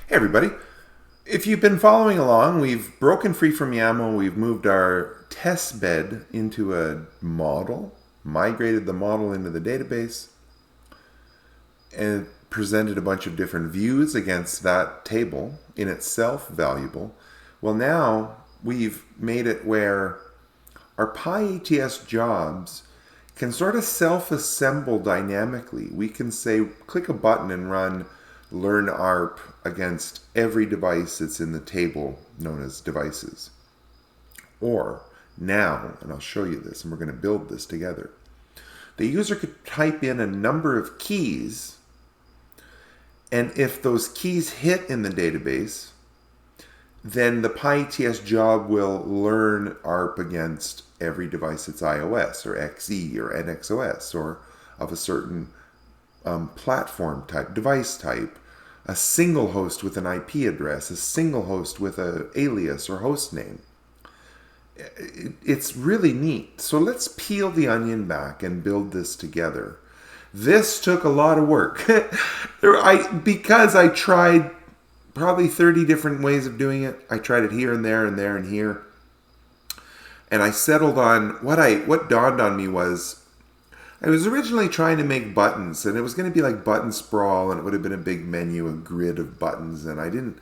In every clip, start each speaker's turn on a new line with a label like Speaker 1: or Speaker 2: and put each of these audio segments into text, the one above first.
Speaker 1: Hey everybody, if you've been following along, we've broken free from YAML, we've moved our test bed into a model, migrated the model into the database, and presented a bunch of different views against that table, in itself valuable. Well, now we've made it where our pyATS jobs can sort of self-assemble dynamically. We can say, click a button and run learn ARP against every device that's in the table known as devices. Or now, and I'll show you this, and we're going to build this together, the user could type in a number of keys, and if those keys hit in the database, then the pyATS job will learn ARP against every device that's iOS or XE or NXOS or of a certain platform type, device type, a single host with an IP address, a single host with an alias or host name. It's really neat. So let's peel the onion back and build this together. This took a lot of work because I tried probably 30 different ways of doing it. I tried it here and there and there and here. And I settled on what dawned on me was I was originally trying to make buttons, and it was going to be like button sprawl, and it would have been a big menu, a grid of buttons, and I didn't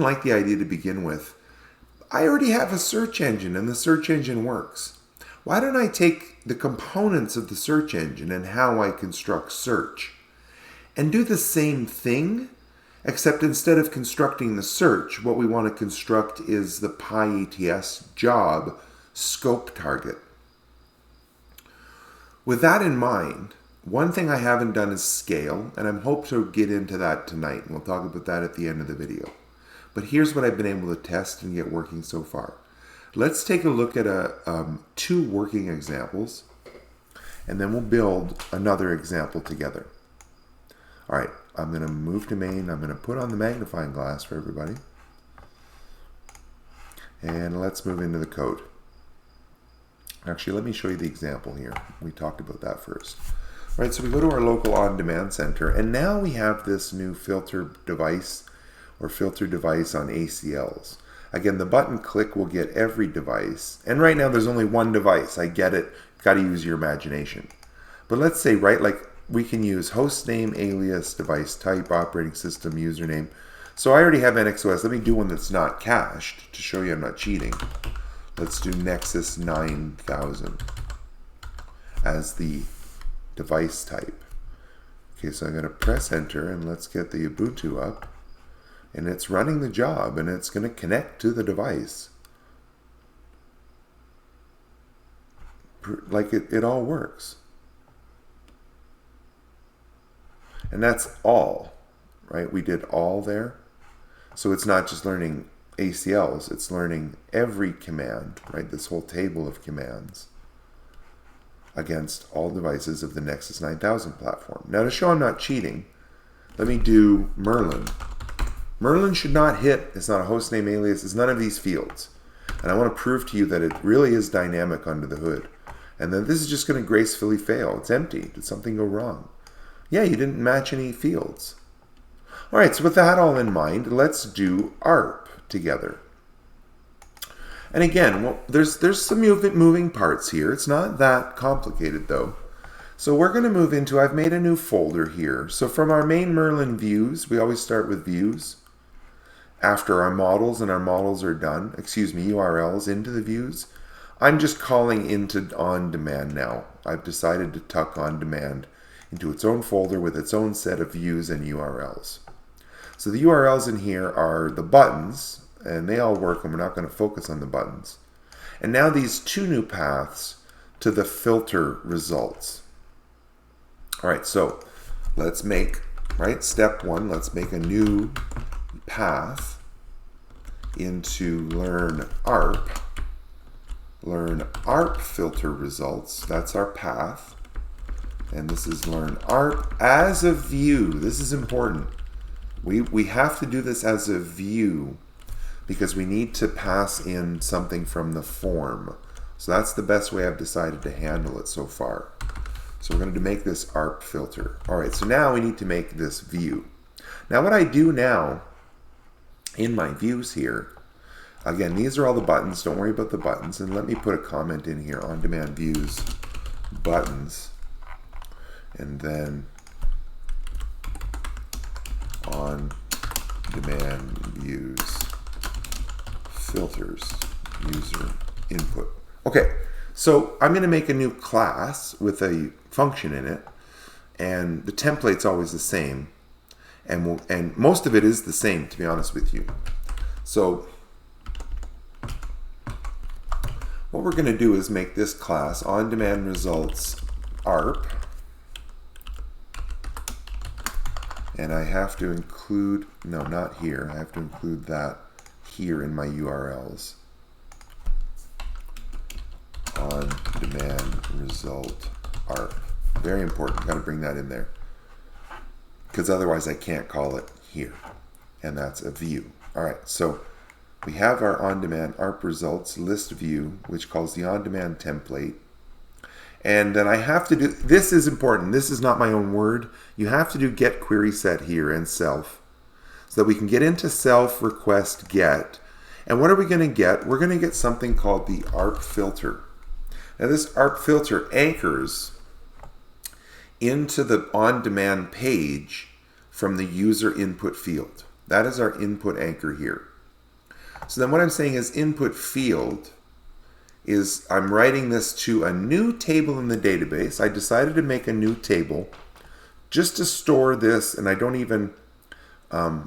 Speaker 1: like the idea to begin with. I already have a search engine, and the search engine works. Why don't I take the components of the search engine and how I construct search and do the same thing, except instead of constructing the search, what we want to construct is the pyATS job scope target. With that in mind, one thing I haven't done is scale, and I hope to get into that tonight, and we'll talk about that at the end of the video. But here's what I've been able to test and get working so far. Let's take a look at two working examples, and then we'll build another example together. All right, I'm going to move to main. I'm going to put on the magnifying glass for everybody. And let's move into the code. Actually, let me show you the example here. We talked about that first. All right, so we go to our local on-demand center, and now we have this new filter device or filter device on ACLs. Again, the button click will get every device. And right now there's only one device. I get it. Got to use your imagination. But let's say, right, like we can use host name, alias, device type, operating system, username. So I already have NXOS. Let me do one that's not cached to show you I'm not cheating. Let's do Nexus 9000 as the device type. Okay, so I'm going to press enter, and let's get the Ubuntu up. And it's running the job, and it's going to connect to the device. Like it all works. And that's all, right? We did all there. So it's not just learning ACLs, it's learning every command, right? This whole table of commands against all devices of the Nexus 9000 platform. Now, to show I'm not cheating, let me do Merlin. Merlin should not hit. It's not a host name, alias. It's none of these fields. And I want to prove to you that it really is dynamic under the hood. And then this is just going to gracefully fail. It's empty. Did something go wrong? Yeah, you didn't match any fields. All right, so with that all in mind, let's do ARP together. And again, well, there's some moving parts here. It's not that complicated though. So we're going to move into, I've made a new folder here. So from our main Merlin views, we always start with views. After our models and our models are done, URLs into the views, I'm just calling into on-demand now. I've decided to tuck on-demand into its own folder with its own set of views and URLs. So the URLs in here are the buttons, and they all work, and we're not going to focus on the buttons. And now these two new paths to the filter results. All right, so let's make, right, step one, let's make a new path into learn ARP filter results. That's our path. And this is learn ARP as a view. This is important. We have to do this as a view because we need to pass in something from the form. So that's the best way I've decided to handle it so far. So we're going to make this ARP filter. All right, so now we need to make this view. Now what I do now in my views here, again, these are all the buttons. Don't worry about the buttons. And let me put a comment in here, on-demand views, buttons, and then on-demand views, filters, user input. Okay, so I'm going to make a new class with a function in it, and the template's always the same, and most of it is the same, to be honest with you. So what we're going to do is make this class on-demand results ARP, and I have to include, no, not here, I have to include that here in my URLs. On-demand result ARP. Very important, got to bring that in there, because otherwise I can't call it here, and that's a view. All right, so we have our on-demand ARP results list view, which calls the on-demand template. And then I have to do, this is important, this is not my own word, you have to do get query set here and self, so that we can get into self request get. And what are we going to get? We're going to get something called the ARP filter. Now this ARP filter anchors into the on-demand page from the user input field. That is our input anchor here. So then what I'm saying is input field is I'm writing this to a new table in the database. I decided to make a new table just to store this, and I don't even, I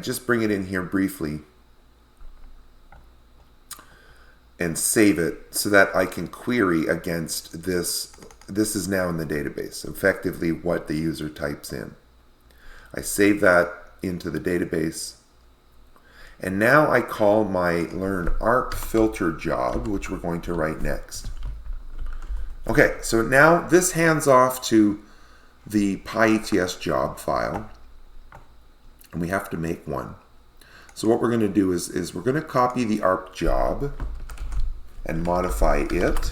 Speaker 1: just bring it in here briefly and save it so that I can query against this. This is now in the database, effectively what the user types in. I save that into the database. And now I call my learn ARP filter job, which we're going to write next. Okay, so now this hands off to the pyATS job file, and we have to make one. So what we're going to do is we're going to copy the ARP job and modify it.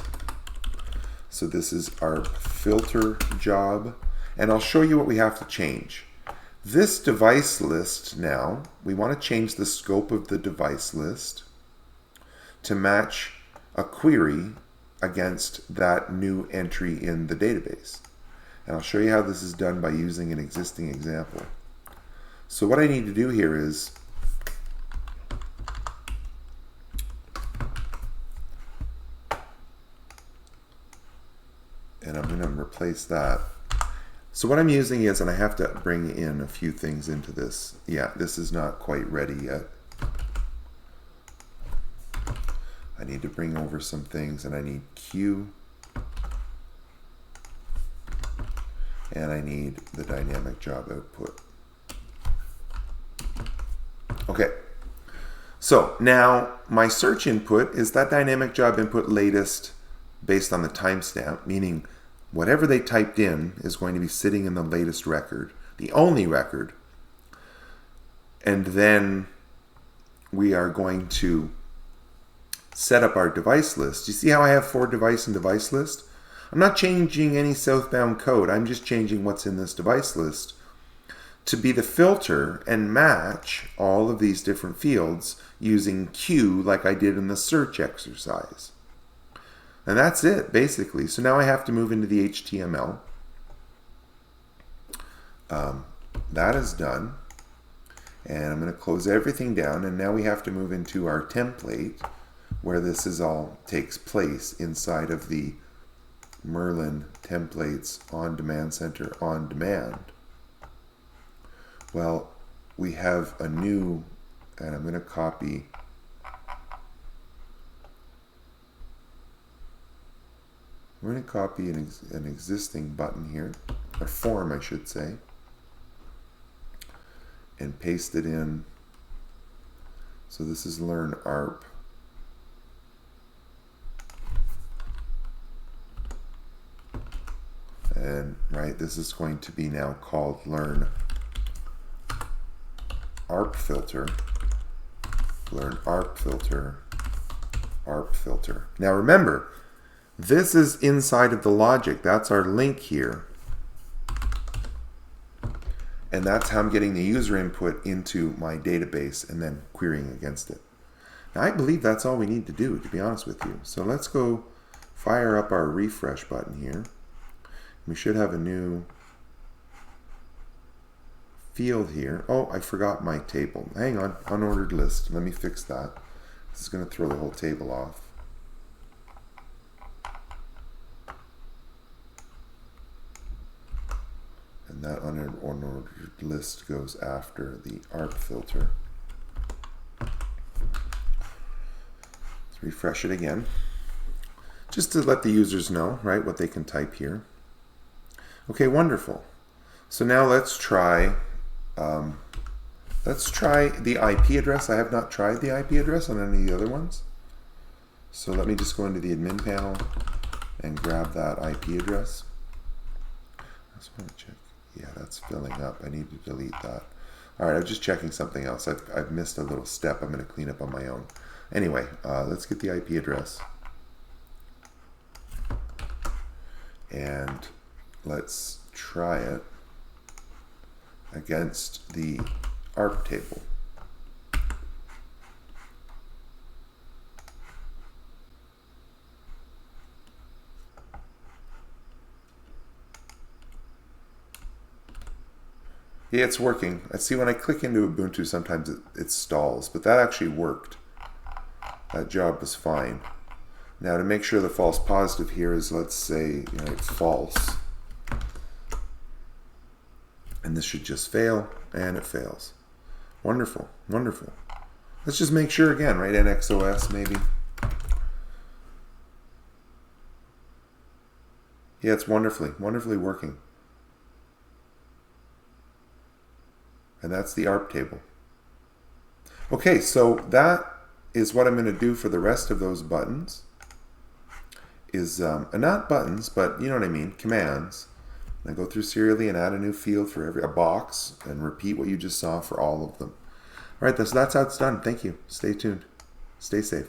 Speaker 1: So this is ARP filter job, and I'll show you what we have to change. This device list now, we want to change the scope of the device list to match a query against that new entry in the database. And I'll show you how this is done by using an existing example. So what I need to do here is and I'm going to replace that. So what I'm using is, and I have to bring in a few things into this. Yeah, this is not quite ready yet. I need to bring over some things, and I need Q, and I need the dynamic job output. Okay, so now my search input is that dynamic job input latest based on the timestamp, meaning whatever they typed in is going to be sitting in the latest record, the only record. And then we are going to set up our device list. You see how I have 4 device and device list? I'm not changing any southbound code. I'm just changing what's in this device list to be the filter and match all of these different fields using Q like I did in the search exercise. And that's it, basically. So now I have to move into the HTML. That is done. And I'm going to close everything down. And now we have to move into our template, where this is all takes place inside of the Merlin templates on-demand center on-demand. Well, we have a new, and I'm going to copy. We're going to copy an existing button here, a form I should say, and paste it in. So this is learn ARP. And right, this is going to be now called learn ARP filter, learn ARP filter, ARP filter. Now remember, this is inside of the logic. That's our link here. And that's how I'm getting the user input into my database and then querying against it. Now, I believe that's all we need to do, to be honest with you. So let's go fire up our refresh button here. We should have a new field here. Oh, I forgot my table. Hang on, unordered list. Let me fix that. This is going to throw the whole table off. And that unordered list goes after the ARP filter. Let's refresh it again. Just to let the users know, right, what they can type here. Okay, wonderful. So now let's try the IP address. I have not tried the IP address on any of the other ones. So let me just go into the admin panel and grab that IP address. I just want to check. Yeah, that's filling up. I need to delete that. All right, I'm just checking something else. I've missed a little step I'm going to clean up on my own. Anyway, let's get the IP address. And let's try it against the ARP table. Yeah, it's working. I see when I click into Ubuntu, sometimes it stalls, but that actually worked. That job was fine. Now to make sure the false positive here is, let's say, it's false. And this should just fail, and it fails. Wonderful, wonderful. Let's just make sure again, right? NXOS maybe. Yeah, it's wonderfully working. And that's the ARP table. Okay, so that is what I'm going to do for the rest of those buttons. Is not buttons, but you know what I mean, commands. And I go through serially and add a new field for a box and repeat what you just saw for all of them. All right, so that's how it's done. Thank you. Stay tuned. Stay safe.